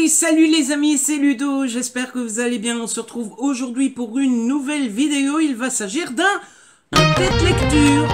Oui, salut les amis, c'est Ludo, j'espère que vous allez bien. On se retrouve aujourd'hui pour une nouvelle vidéo. Il va s'agir d'un tête lecture.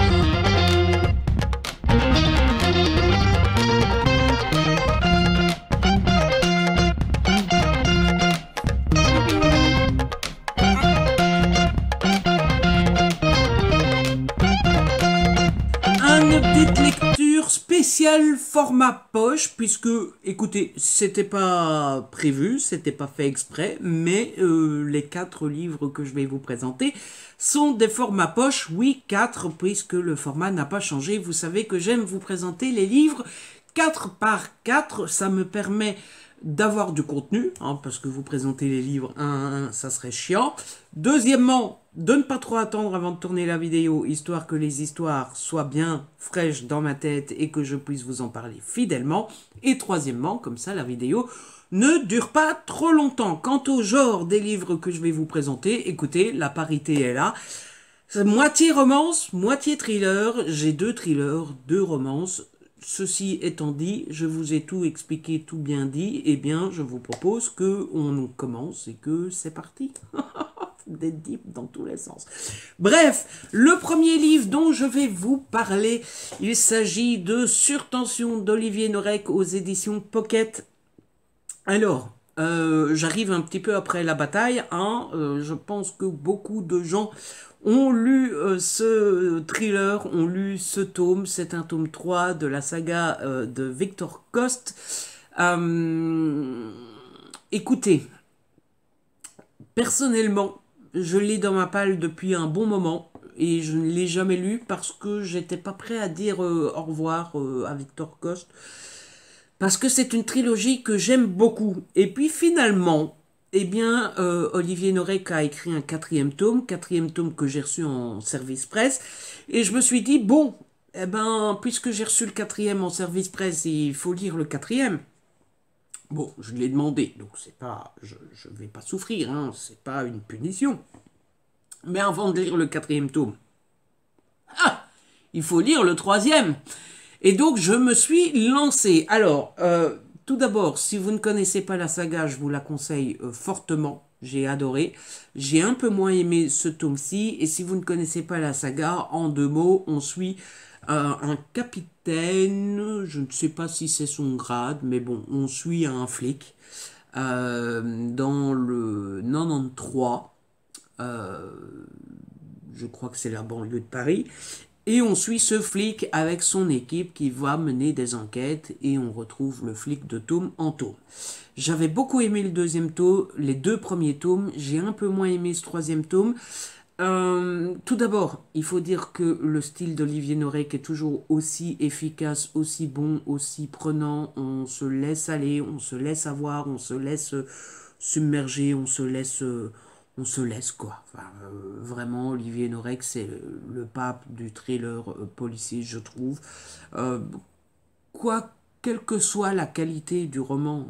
Un update lecture spécial format poche, puisque, écoutez, c'était pas prévu, c'était pas fait exprès, mais les 4 livres que je vais vous présenter sont des formats poche, oui, 4, puisque le format n'a pas changé. Vous savez que j'aime vous présenter les livres 4 par 4, ça me permet d'avoir du contenu, hein, parce que vous présentez les livres un à un, ça serait chiant. Deuxièmement, de ne pas trop attendre avant de tourner la vidéo, histoire que les histoires soient bien fraîches dans ma tête et que je puisse vous en parler fidèlement. Et troisièmement, comme ça la vidéo ne dure pas trop longtemps. Quant au genre des livres que je vais vous présenter, écoutez, la parité est là. C'est moitié romance, moitié thriller. J'ai 2 thrillers, 2 romances. Ceci étant dit, je vous ai tout expliqué, tout bien dit. Eh bien, je vous propose que on commence et que c'est parti. Des deep dans tous les sens. Bref, le premier livre dont je vais vous parler, il s'agit de Surtension d'Olivier Norek aux éditions Pocket. Alors, j'arrive un petit peu après la bataille, hein. Je pense que beaucoup de gens ont lu ce thriller, ont lu ce tome. C'est un tome 3 de la saga de Victor Coste. Écoutez, personnellement, je l'ai dans ma palle depuis un bon moment et je ne l'ai jamais lu parce que j'étais pas prêt à dire au revoir à Victor Coste. Parce que c'est une trilogie que j'aime beaucoup. Et puis finalement, eh bien, Olivier Norek a écrit un 4e tome que j'ai reçu en service presse. Et je me suis dit, bon, eh ben, puisque j'ai reçu le 4e en service presse, il faut lire le 4e. Bon, je l'ai demandé, donc c'est pas, je vais pas souffrir, hein, c'est pas une punition. Mais avant de lire le 4e tome, il faut lire le 3e. Et donc, je me suis lancé. Alors, tout d'abord, si vous ne connaissez pas la saga, je vous la conseille fortement. J'ai adoré. J'ai un peu moins aimé ce tome-ci. Et si vous ne connaissez pas la saga, en 2 mots, on suit un capitaine. Je ne sais pas si c'est son grade, mais bon, on suit un flic dans le 93. Je crois que c'est la banlieue de Paris. Et on suit ce flic avec son équipe qui va mener des enquêtes et on retrouve le flic de tome en tome. J'avais beaucoup aimé le 2e tome, les 2 premiers tomes, j'ai un peu moins aimé ce 3e tome. Tout d'abord, il faut dire que le style d'Olivier Norek est toujours aussi efficace, aussi bon, aussi prenant. On se laisse aller, on se laisse avoir, on se laisse submerger, on se laisse quoi. Enfin, vraiment, Olivier Norek, c'est le pape du thriller policier, je trouve. Quelle que soit la qualité du roman,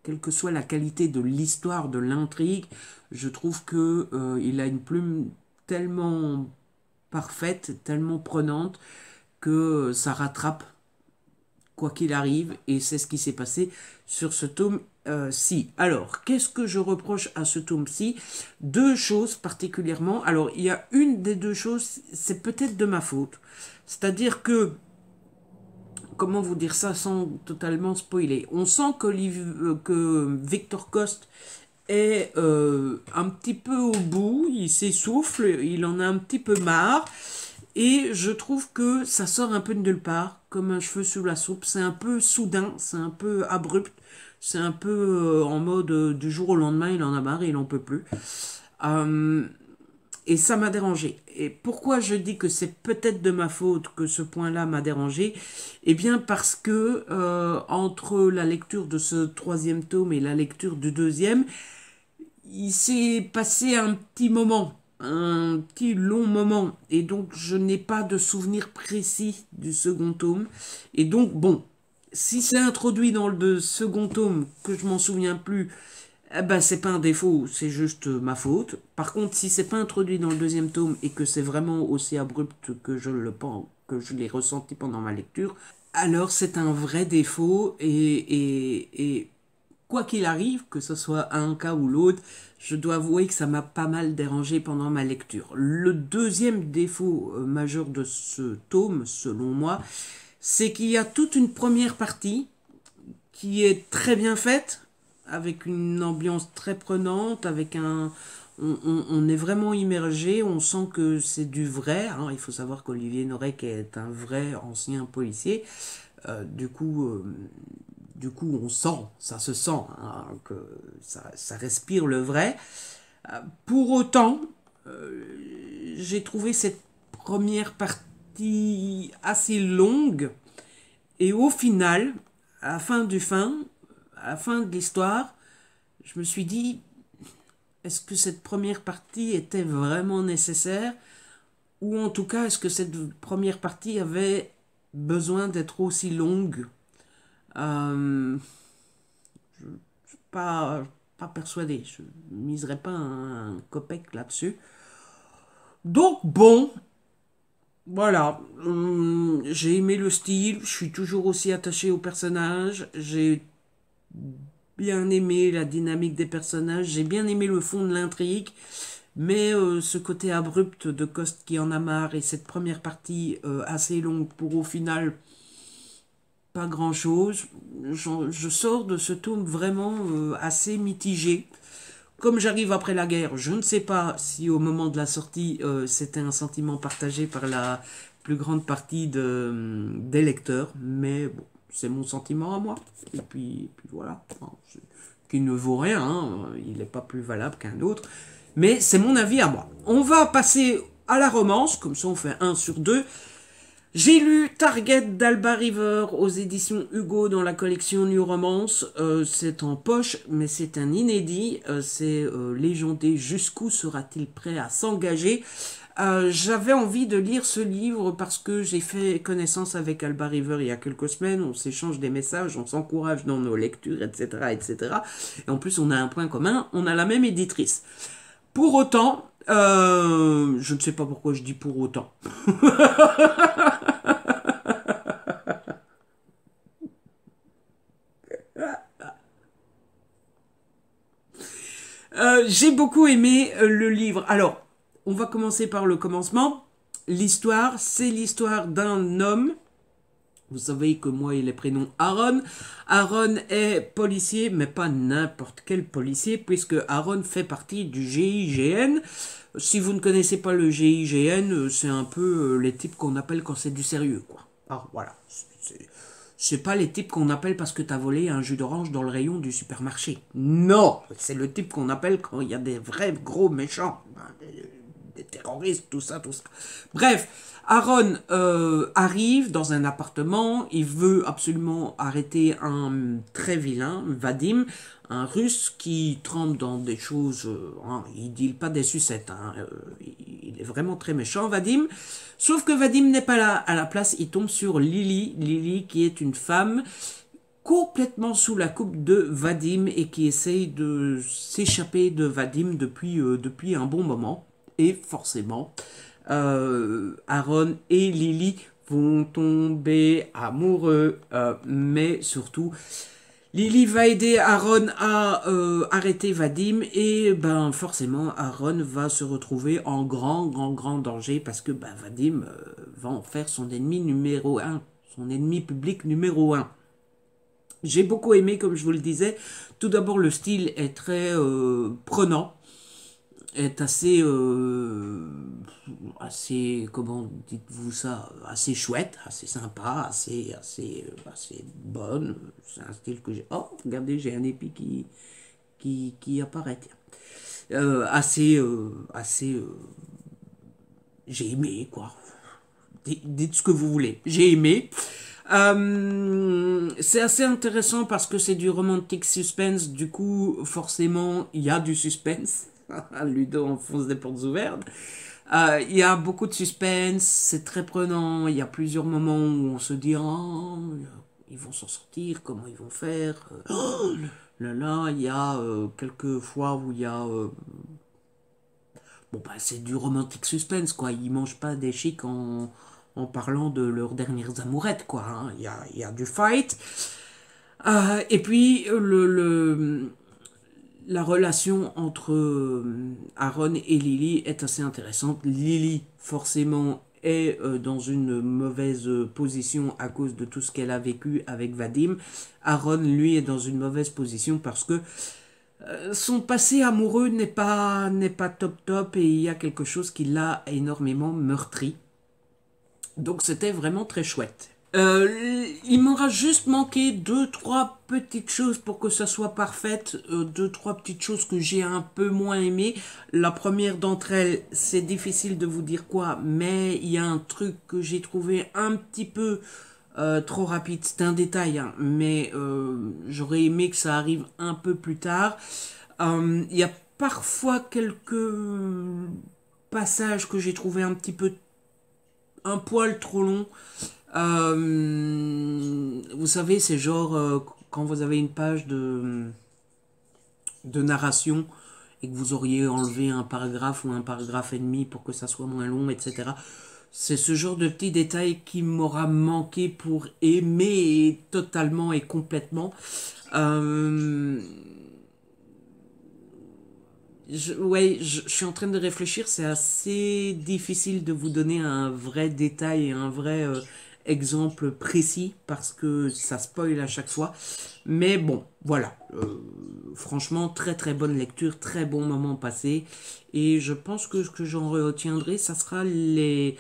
quelle que soit la qualité de l'histoire, de l'intrigue, je trouve que il a une plume tellement parfaite, tellement prenante, que ça rattrape quoi qu'il arrive, et c'est ce qui s'est passé sur ce tome-ci. Alors, qu'est-ce que je reproche à ce tome-ci? 2 choses particulièrement. Alors, il y a une des 2 choses, c'est peut-être de ma faute. C'est-à-dire que, comment vous dire ça sans totalement spoiler? On sent que Victor Coste est un petit peu au bout, il s'essouffle, il en a un petit peu marre. Et je trouve que ça sort un peu de nulle part, comme un cheveu sous la soupe. C'est un peu soudain, c'est un peu abrupt, c'est un peu en mode du jour au lendemain, il en a marre et il n'en peut plus. Et ça m'a dérangé. Et pourquoi je dis que c'est peut-être de ma faute que ce point-là m'a dérangé? Eh bien parce que entre la lecture de ce 3e tome et la lecture du 2e, il s'est passé un petit moment. Un petit long moment, et donc je n'ai pas de souvenir précis du 2e tome, et donc bon, si c'est introduit dans le 2e tome, que je m'en souviens plus, eh ben c'est pas un défaut, c'est juste ma faute. Par contre, si c'est pas introduit dans le 2e tome, et que c'est vraiment aussi abrupt que je le pense, que je l'ai ressenti pendant ma lecture, alors c'est un vrai défaut, et quoi qu'il arrive, que ce soit un cas ou l'autre, je dois avouer que ça m'a pas mal dérangé pendant ma lecture. Le deuxième défaut majeur de ce tome, selon moi, c'est qu'il y a toute une première partie qui est très bien faite, avec une ambiance très prenante, avec un... On est vraiment immergé, on sent que c'est du vrai. Hein. Il faut savoir qu'Olivier Norek est un vrai ancien policier. Du coup, on sent, ça se sent, hein, que ça respire le vrai. Pour autant, j'ai trouvé cette première partie assez longue. Et au final, à la fin à la fin de l'histoire, je me suis dit, est-ce que cette première partie était vraiment nécessaire? Ou en tout cas, est-ce que cette première partie avait besoin d'être aussi longue? euh, Je ne suis pas persuadé. Je ne miserais pas un copec là-dessus. Donc bon, voilà. J'ai aimé le style. Je suis toujours aussi attaché au personnage. J'ai bien aimé la dynamique des personnages. J'ai bien aimé le fond de l'intrigue. Mais ce côté abrupt de Coste qui en a marre et cette première partie assez longue pour au final pas grand-chose. Je sors de ce tome vraiment assez mitigé. Comme j'arrive après la guerre, je ne sais pas si au moment de la sortie, c'était un sentiment partagé par la plus grande partie des lecteurs, mais bon, c'est mon sentiment à moi. Et puis voilà, enfin, qui ne vaut rien, hein, il n'est pas plus valable qu'un autre, mais c'est mon avis à moi. On va passer à la romance, comme ça on fait un sur deux. J'ai lu Target d'Alba River aux éditions Hugo dans la collection New Romance. C'est en poche, mais c'est un inédit. C'est légendé. Jusqu'où sera-t-il prêt à s'engager? J'avais envie de lire ce livre parce que j'ai fait connaissance avec Alba River il y a quelques semaines. On s'échange des messages, on s'encourage dans nos lectures, etc., etc. Et en plus, on a un point commun, on a la même éditrice. Pour autant, je ne sais pas pourquoi je dis pour autant. J'ai beaucoup aimé le livre. Alors, on va commencer par le commencement. L'histoire, c'est l'histoire d'un homme. Vous savez que moi, il est prénom Aaron. Aaron est policier, mais pas n'importe quel policier, puisque Aaron fait partie du GIGN. Si vous ne connaissez pas le GIGN, c'est un peu les types qu'on appelle quand c'est du sérieux, quoi. Alors voilà, c'est pas les types qu'on appelle parce que t'as volé un jus d'orange dans le rayon du supermarché. Non, c'est le type qu'on appelle quand il y a des vrais gros méchants, des terroristes, tout ça, tout ça. Bref, Aaron arrive dans un appartement, il veut absolument arrêter un très vilain, Vadim, un russe qui trempe dans des choses, hein, il deal pas des sucettes, hein, il est vraiment très méchant, Vadim. Sauf que Vadim n'est pas là. À la place, il tombe sur Lily. Lily, qui est une femme complètement sous la coupe de Vadim et qui essaye de s'échapper de Vadim depuis un bon moment. Et forcément, Aaron et Lily vont tomber amoureux. Mais surtout, Lily va aider Aaron à arrêter Vadim et ben forcément Aaron va se retrouver en grand danger parce que ben, Vadim va en faire son ennemi numéro un, son ennemi public numéro un. J'ai beaucoup aimé, comme je vous le disais. Tout d'abord, le style est très prenant, est assez, comment dites-vous ça, assez chouette, assez sympa, assez bonne. C'est un style que j'ai. Oh, regardez, j'ai un épi qui apparaît. Tiens. J'ai aimé, quoi. Dites ce que vous voulez. J'ai aimé. C'est assez intéressant parce que c'est du romantic suspense. Du coup, forcément, il y a du suspense. Ludo enfonce des portes ouvertes. Il y a beaucoup de suspense, c'est très prenant. Il y a plusieurs moments où on se dit oh, ils vont s'en sortir, comment ils vont faire. Oh, là là, il y a quelques fois où il y a bon bah c'est du romantic suspense quoi. Ils mangent pas des chics en parlant de leurs dernières amourettes quoi. Hein. Il y a du fight. Et puis, la relation entre Aaron et Lily est assez intéressante. Lily, forcément, est dans une mauvaise position à cause de tout ce qu'elle a vécu avec Vadim. Aaron, lui, est dans une mauvaise position parce que son passé amoureux n'est pas top top et il y a quelque chose qui l'a énormément meurtri. Donc c'était vraiment très chouette. Il m'aura juste manqué deux, trois petites choses pour que ça soit parfaite. Deux, trois petites choses que j'ai un peu moins aimées. La première d'entre elles, c'est difficile de vous dire quoi, mais il y a un truc que j'ai trouvé un petit peu trop rapide. C'est un détail, hein, mais j'aurais aimé que ça arrive un peu plus tard. Il y a parfois quelques passages que j'ai trouvé un petit peu un poil trop long. Vous savez, c'est genre quand vous avez une page de narration et que vous auriez enlevé un paragraphe ou un paragraphe et demi pour que ça soit moins long, etc. C'est ce genre de petits détails qui m'aura manqué pour aimer totalement et complètement. Euh, je suis en train de réfléchir, c'est assez difficile de vous donner un vrai détail et un vrai exemple précis parce que ça spoil à chaque fois. Mais bon, voilà. Franchement, très très bonne lecture, très bon moment passé. Et je pense que ce que j'en retiendrai, ça sera les,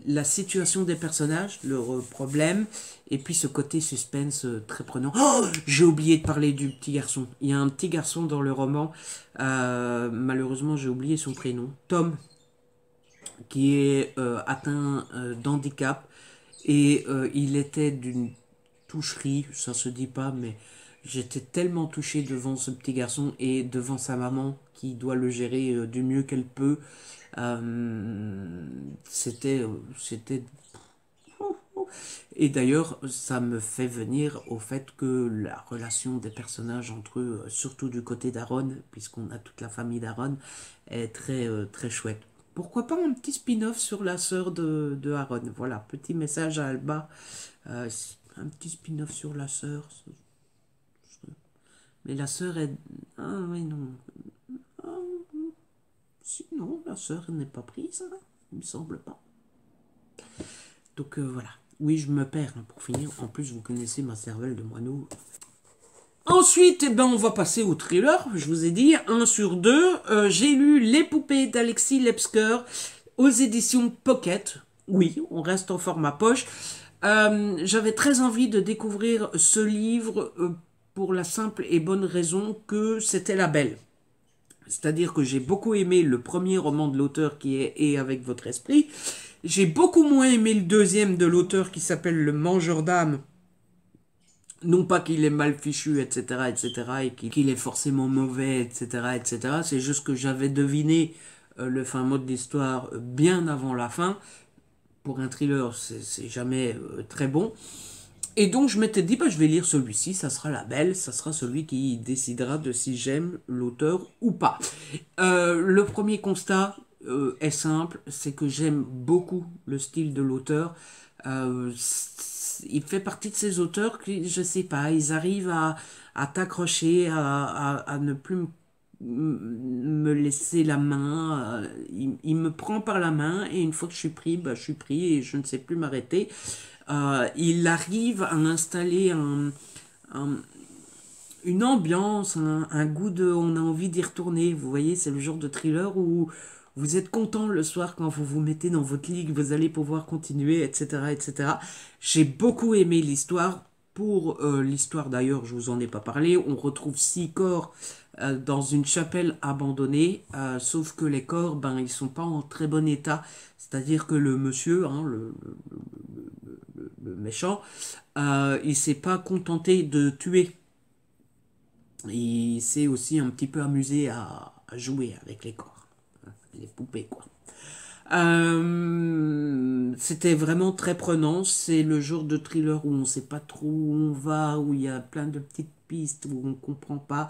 la situation des personnages, leurs problèmes, et puis ce côté suspense très prenant. Oh, j'ai oublié de parler du petit garçon. Il y a un petit garçon dans le roman, malheureusement j'ai oublié son prénom, Tom, qui est atteint d'handicap, et il était d'une toucherie, ça se dit pas, mais j'étais tellement touché devant ce petit garçon et devant sa maman qui doit le gérer du mieux qu'elle peut. C'était. Et d'ailleurs, ça me fait venir au fait que la relation des personnages entre eux, surtout du côté d'Aaron, puisqu'on a toute la famille d'Aaron, est très, très chouette. Pourquoi pas un petit spin-off sur la sœur de Aaron. Voilà, petit message à Alba. Euh, un petit spin-off sur la sœur. Mais la sœur est... Ah oui, non. Ah, si, non, la sœur n'est pas prise, hein. Il me semble pas. Donc voilà. Oui, je me perds hein, pour finir. En plus, vous connaissez ma cervelle de moineau. Ensuite, eh ben, on va passer au thriller. Je vous ai dit, 1 sur 2. J'ai lu Les poupées d'Alexis Lepsker aux éditions Pocket. Oui, on reste en format poche. J'avais très envie de découvrir ce livre pour la simple et bonne raison que c'était la belle. C'est-à-dire que j'ai beaucoup aimé le premier roman de l'auteur qui est Et avec votre esprit. J'ai beaucoup moins aimé le deuxième de l'auteur qui s'appelle Le Mangeur d'âme. Non pas qu'il est mal fichu, etc., etc., et qu'il est forcément mauvais, etc., etc. C'est juste que j'avais deviné le fin mot de l'histoire bien avant la fin. Pour un thriller, c'est jamais très bon. Et donc je m'étais dit, bah, je vais lire celui-ci, ça sera la belle, ça sera celui qui décidera de si j'aime l'auteur ou pas. Le premier constat est simple, c'est que j'aime beaucoup le style de l'auteur. Il fait partie de ces auteurs qui, je sais pas, ils arrivent à t'accrocher, à ne plus me laisser la main. Il me prend par la main et une fois que je suis pris, bah, je suis pris et je ne sais plus m'arrêter. Il arrive à installer un- une ambiance, un goût de... On a envie d'y retourner. Vous voyez, c'est le genre de thriller où vous êtes content le soir quand vous vous mettez dans votre lit, que vous allez pouvoir continuer, etc., etc. J'ai beaucoup aimé l'histoire. Pour l'histoire d'ailleurs, je vous en ai pas parlé, on retrouve 6 corps dans une chapelle abandonnée, sauf que les corps, ben, ils sont pas en très bon état. C'est-à-dire que le monsieur, hein, le méchant, il s'est pas contenté de tuer. Il s'est aussi un petit peu amusé à jouer avec les corps, les poupées quoi. C'était vraiment très prenant. C'est le genre de thriller où on sait pas trop où on va, où il y a plein de petites pistes où on comprend pas.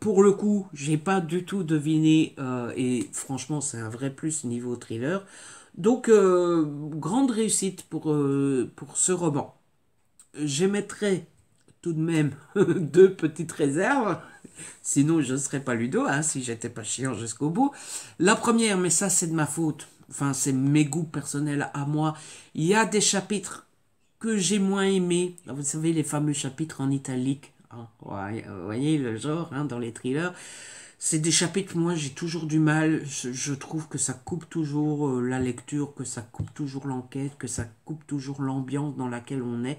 Pour le coup, j'ai pas du tout deviné et franchement c'est un vrai plus niveau thriller. Donc, grande réussite pour ce roman. J'émettrai tout de même deux petites réserves. Sinon, je ne serais pas Ludo, hein, si j'étais pas chiant jusqu'au bout. La première, mais ça, c'est de ma faute. Enfin, c'est mes goûts personnels à moi. Il y a des chapitres que j'ai moins aimés. Vous savez, les fameux chapitres en italique. Hein. Ouais, vous voyez le genre, hein, dans les thrillers. C'est des chapitres, moi, j'ai toujours du mal. Je trouve que ça coupe toujours la lecture, que ça coupe toujours l'enquête, que ça coupe toujours l'ambiance dans laquelle on est.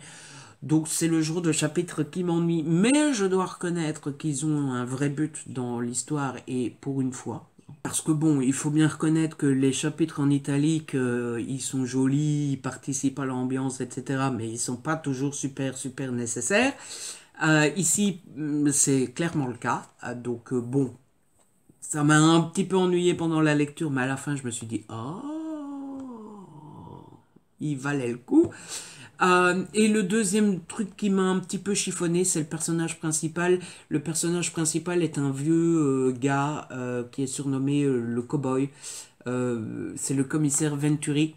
Donc c'est le genre de chapitre qui m'ennuie, mais je dois reconnaître qu'ils ont un vrai but dans l'histoire et pour une fois. Parce que bon, il faut bien reconnaître que les chapitres en italique, ils sont jolis, ils participent à l'ambiance, etc. Mais ils sont pas toujours super nécessaires. Ici, c'est clairement le cas. Donc bon, ça m'a un petit peu ennuyé pendant la lecture, mais à la fin, je me suis dit, oh, il valait le coup. Et le deuxième truc qui m'a un petit peu chiffonné, c'est le personnage principal. Le personnage principal est un vieux gars qui est surnommé le cowboy. C'est le commissaire Venturi.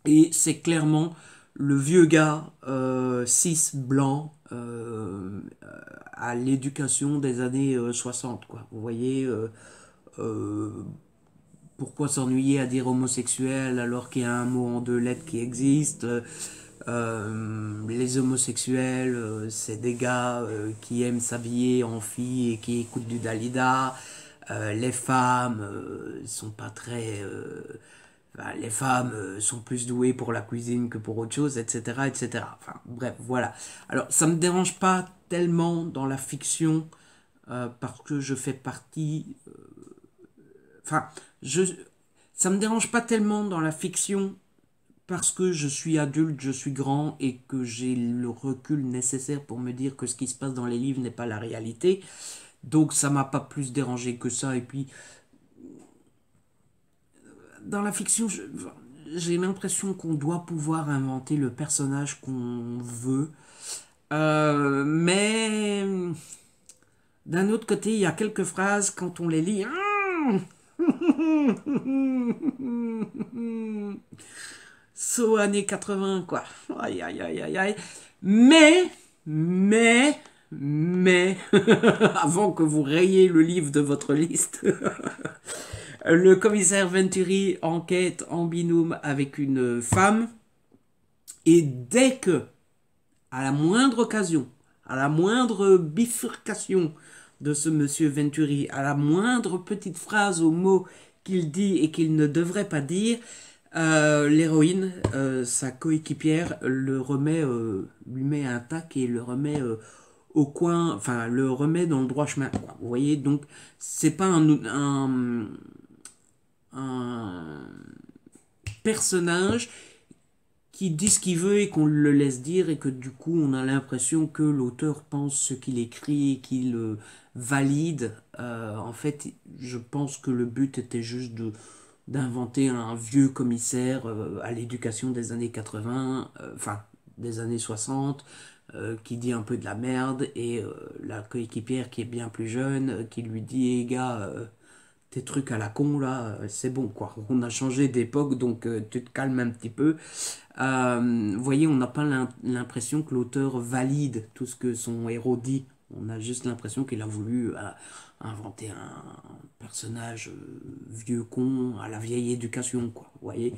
Et c'est clairement le vieux gars cis blanc à l'éducation des années 60, quoi. Vous voyez, euh, pourquoi s'ennuyer à dire homosexuel alors qu'il y a un mot en deux lettres qui existe. Les homosexuels, c'est des gars qui aiment s'habiller en filles et qui écoutent du Dalida. Les femmes sont pas très... enfin, les femmes sont plus douées pour la cuisine que pour autre chose, etc., etc. Enfin, bref, voilà. Alors, ça me dérange pas tellement dans la fiction parce que je fais partie... Enfin, je... ça me dérange pas tellement dans la fiction parce que je suis adulte, je suis grand et que j'ai le recul nécessaire pour me dire que ce qui se passe dans les livres n'est pas la réalité. Donc ça m'a pas plus dérangé que ça. Et puis dans la fiction, j'ai l'impression qu'on doit pouvoir inventer le personnage qu'on veut. Mais d'un autre côté, il y a quelques phrases quand on les lit. So années 80 quoi. Aïe, aïe, aïe, aïe, aïe. Mais, mais, mais, avant que vous rayiez le livre de votre liste, le commissaire Venturi enquête en binôme avec une femme, et dès que, à la moindre occasion, à la moindre bifurcation de ce monsieur Venturi, à la moindre petite phrase ou mot qu'il dit et qu'il ne devrait pas dire, l'héroïne, sa coéquipière, le remet, lui met un tac et le remet au coin, enfin le remet dans le droit chemin. Quoi. Vous voyez, donc c'est pas un personnage qui dit ce qu'il veut et qu'on le laisse dire et que du coup on a l'impression que l'auteur pense ce qu'il écrit et qu'il valide. En fait, je pense que le but était juste d'inventer un vieux commissaire à l'éducation des années 80, enfin des années 60, qui dit un peu de la merde et la coéquipière qui est bien plus jeune, qui lui dit hey, gars, tes trucs à la con là, c'est bon quoi. On a changé d'époque donc tu te calmes un petit peu. Vous voyez, on n'a pas l'impression que l'auteur valide tout ce que son héros dit. On a juste l'impression qu'il a voulu inventer un personnage vieux con à la vieille éducation, quoi. Vous voyez.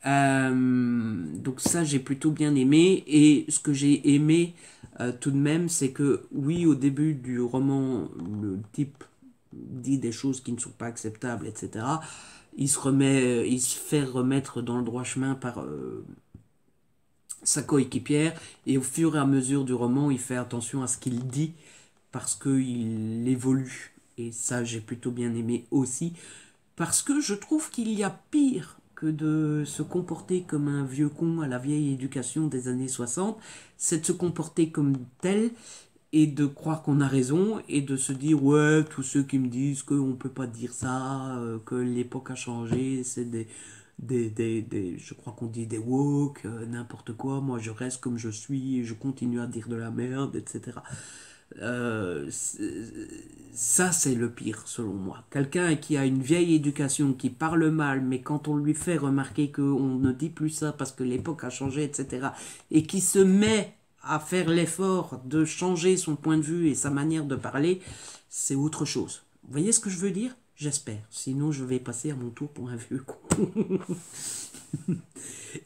Donc ça, j'ai plutôt bien aimé. Et ce que j'ai aimé tout de même, c'est que oui, au début du roman, le type dit des choses qui ne sont pas acceptables, etc. Il se fait remettre dans le droit chemin par sa coéquipière, et au fur et à mesure du roman, il fait attention à ce qu'il dit parce qu'il évolue. Et ça, j'ai plutôt bien aimé aussi, parce que je trouve qu'il y a pire que de se comporter comme un vieux con à la vieille éducation des années 60, c'est de se comporter comme tel et de croire qu'on a raison et de se dire ouais, tous ceux qui me disent qu'on peut pas dire ça, que l'époque a changé, c'est je crois qu'on dit des woke, n'importe quoi, moi je reste comme je suis, je continue à dire de la merde, etc. Ça, c'est le pire, selon moi. Quelqu'un qui a une vieille éducation, qui parle mal, mais quand on lui fait remarquer qu'on ne dit plus ça parce que l'époque a changé, etc., et qui se met à faire l'effort de changer son point de vue et sa manière de parler, c'est autre chose. Vous voyez ce que je veux dire? J'espère. Sinon, je vais passer à mon tour pour un vieux con.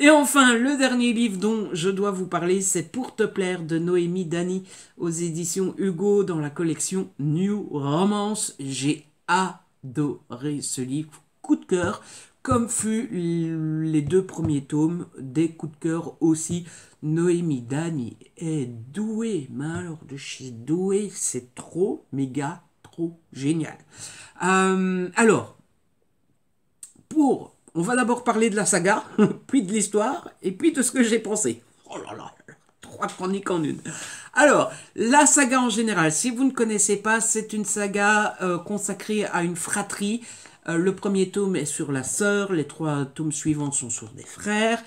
Et enfin, le dernier livre dont je dois vous parler, c'est Pour te plaire de Noémie Dany aux éditions Hugo dans la collection New Romance. J'ai adoré ce livre, coup de cœur, comme fut les 2 premiers tomes, des coups de cœur aussi. Noémie Dany est douée, mais alors de chez douée, c'est trop, méga, trop génial. Alors, on va d'abord parler de la saga, puis de l'histoire, et puis de ce que j'ai pensé. Oh là là, 3 chroniques en une. Alors, la saga en général, si vous ne connaissez pas, c'est une saga consacrée à une fratrie. Le premier tome est sur la sœur, les 3 tomes suivants sont sur des frères.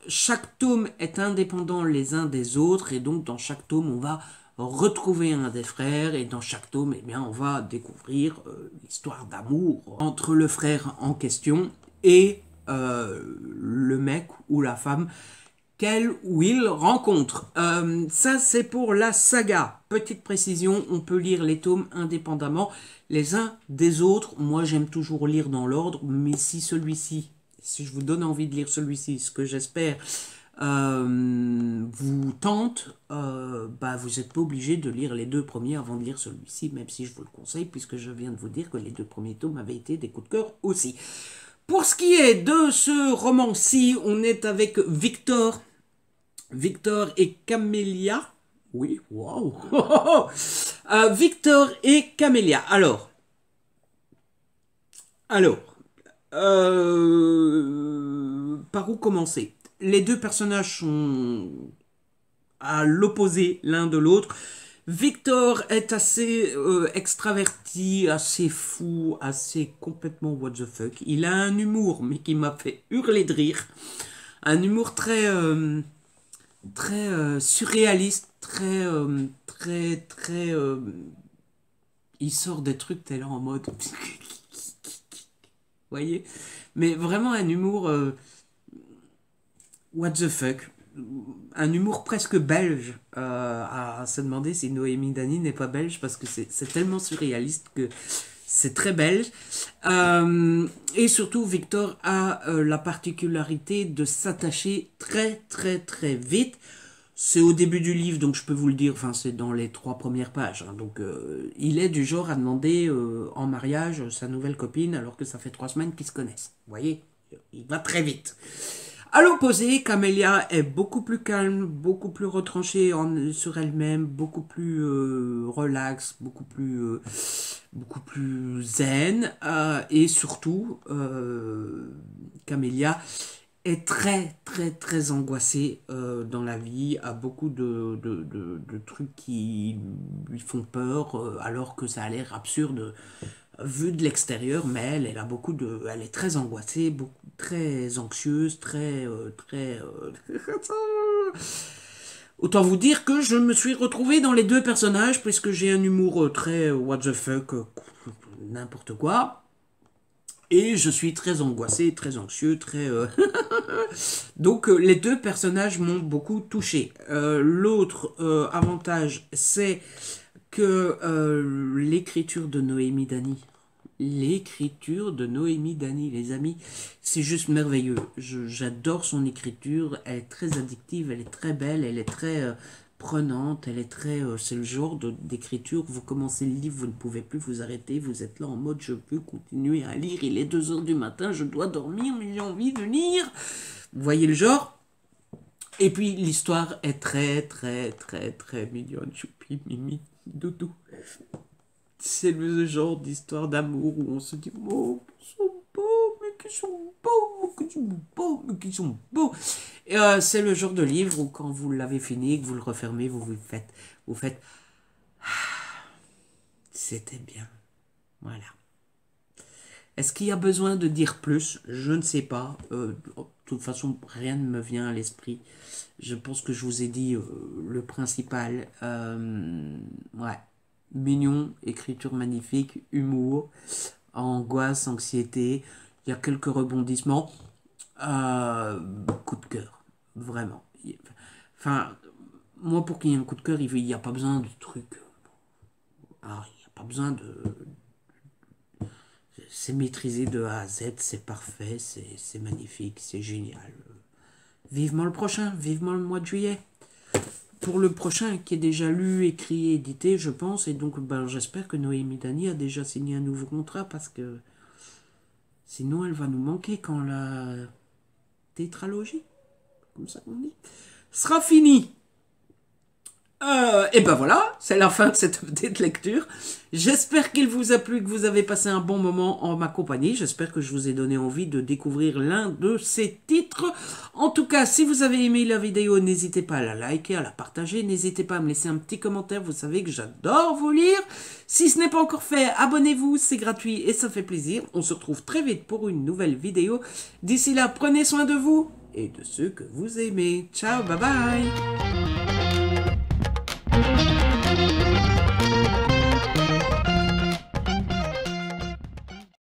Chaque tome est indépendant les uns des autres, et donc dans chaque tome, on va retrouver un des frères, et dans chaque tome, eh bien, on va découvrir l'histoire d'amour entre le frère en question et le mec ou la femme qu'elle ou il rencontre. Ça, c'est pour la saga. Petite précision, on peut lire les tomes indépendamment les uns des autres. Moi, j'aime toujours lire dans l'ordre, mais si je vous donne envie de lire celui-ci, ce que j'espère vous tente, vous n'êtes pas obligé de lire les 2 premiers avant de lire celui-ci, même si je vous le conseille, puisque je viens de vous dire que les 2 premiers tomes avaient été des coups de cœur aussi. Pour ce qui est de ce roman-ci, on est avec Victor et Camélia. Oui, waouh. Victor et Camélia. Alors, par où commencer? Les 2 personnages sont à l'opposé l'un de l'autre. Victor est assez extraverti, assez fou, assez complètement what the fuck. Il a un humour, mais qui m'a fait hurler de rire. Un humour très surréaliste, très. Il sort des trucs, t'es là en mode. Vous voyez? Mais vraiment un humour. What the fuck? Un humour presque belge, à se demander si Noémie Dany n'est pas belge, parce que c'est tellement surréaliste que c'est très belge. Et surtout, Victor a la particularité de s'attacher très vite. C'est au début du livre, donc je peux vous le dire, enfin c'est dans les 3 premières pages. Hein, donc il est du genre à demander en mariage sa nouvelle copine alors que ça fait 3 semaines qu'ils se connaissent. Vous voyez, il va très vite. À l'opposé, Camélia est beaucoup plus calme, beaucoup plus retranchée sur elle-même, beaucoup plus relax, beaucoup plus zen. Et surtout, Camélia est très angoissée dans la vie, a beaucoup de trucs qui lui font peur, alors que ça a l'air absurde vu de l'extérieur, mais elle est très angoissée, très anxieuse, Autant vous dire que je me suis retrouvé dans les 2 personnages, puisque j'ai un humour très what the fuck, n'importe quoi. Et je suis très angoissé, très anxieux, Donc les 2 personnages m'ont beaucoup touché. L'autre avantage, c'est que l'écriture de Noémie Dany, les amis, c'est juste merveilleux. J'adore son écriture, elle est très addictive, elle est très belle, elle est très prenante, elle est très... c'est le genre d'écriture, vous commencez le livre, vous ne pouvez plus vous arrêter, vous êtes là en mode je peux continuer à lire, il est 2h du matin, je dois dormir, mais j'ai envie de lire. Vous voyez le genre? Et puis l'histoire est très mignonne, choupi, mimi, doudou. C'est le genre d'histoire d'amour où on se dit oh, ils sont beaux, mais qu'ils sont beaux, qu'ils sont beaux, mais qu'ils sont beaux. Et c'est le genre de livre où quand vous l'avez fini, que vous le refermez, vous faites ah, c'était bien. Voilà. Est-ce qu'il y a besoin de dire plus? Je ne sais pas. De toute façon, rien ne me vient à l'esprit. Je pense que je vous ai dit le principal. Ouais. Mignon, écriture magnifique, humour, angoisse, anxiété. Il y a quelques rebondissements. Coup de cœur. Vraiment. Enfin, moi, pour qu'il y ait un coup de cœur, il n'y a pas besoin de trucs. Ah, il n'y a pas besoin de. C'est maîtrisé de A à Z, c'est parfait, c'est magnifique, c'est génial. Vivement le prochain, vivement le mois de juillet. Pour le prochain, qui est déjà lu, écrit, édité, je pense, et donc ben, j'espère que Noémie Dany a déjà signé un nouveau contrat, parce que sinon elle va nous manquer quand la tétralogie, comme ça qu'on dit, sera finie. Et ben voilà, c'est la fin de cette petite lecture. J'espère qu'il vous a plu, que vous avez passé un bon moment en ma compagnie. J'espère que je vous ai donné envie de découvrir l'un de ces titres. En tout cas, si vous avez aimé la vidéo, n'hésitez pas à la liker, à la partager. N'hésitez pas à me laisser un petit commentaire. Vous savez que j'adore vous lire. Si ce n'est pas encore fait, abonnez-vous, c'est gratuit et ça fait plaisir. On se retrouve très vite pour une nouvelle vidéo. D'ici là, prenez soin de vous et de ceux que vous aimez. Ciao, bye bye.